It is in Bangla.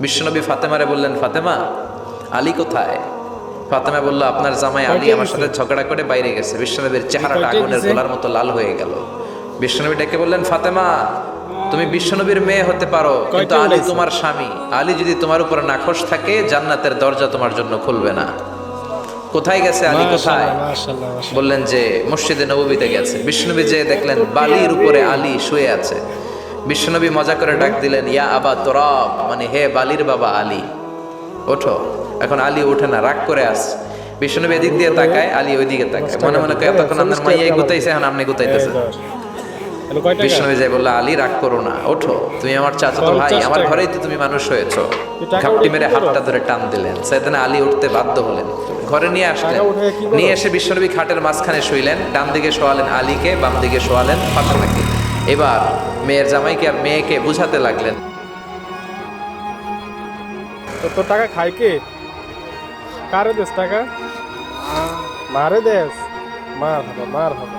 বিশ্বনবী ফাতেমারে বললেন, ফাতেমা, আলী কোথায়? ফাতেমা বলল, আপনার জামাই আলী আমার সাথে ঝগড়া করে বাইরে গেছে। বিশ্বনবীর চেহারাটা আগুনের গোলার মতো লাল হয়ে গেল। বিশ্বনবী ডেকে বললেন, ফাতেমা, তুমি বিশ্বনবীর মেয়ে হতে পারো, কিন্তু আলী তোমার স্বামী। আলী যদি তোমার উপর নাখোশ থাকে, জান্নাতের দরজা তোমার জন্য খুলবে না। কোথায় গেছে আলী, কোথায়? বললেন যে মসজিদে নববীতে গেছে। বিশ্বনবী যে দেখলেন বালির উপরে আলী শুয়ে আছে। বিশ্বনবী মজা করে ডাক দিলেন, ইয়া আবা তোরাব, মানে হে বালির বাবা আলী, ওঠো। এখন আলী ওঠে না, রাগ করে আসছে। বিশ্বনবী এদিক দিয়ে তাকায়, আলী ওইদিকে তাকায়, মনে মনে কয় তখন আপনার মাইয়াই গুতাইছে, এখন আপনি গুতাইতেছে। বিষ্ণু যাই বললো, আলী রাগ করো না, ওঠো, তুমি আমার চাচাতো ভাই, আমার ঘরেই তো তুমি মানুষ হয়েছো। ঘাপটি মেরে হাতটা ধরে টান দিলেন। সাইয়েদনা আলী উঠতে বাধ্য হলেন, ঘরে নিয়ে আসলেন। নিয়ে এসে বিশ্বনবী খাটের মাঝখানে শুইলেন, ডান দিকে শোয়ালেন আলীকে, বাম দিকে শোয়ালেন ফাতেমাকে। এবার মেয়ের জামাইকে আর মেয়েকে বুঝাতে লাগলেন। তোর টাকা খাই কে? কারে দেশ টাকা? মারে দেশ? মার হবে, মার হবে।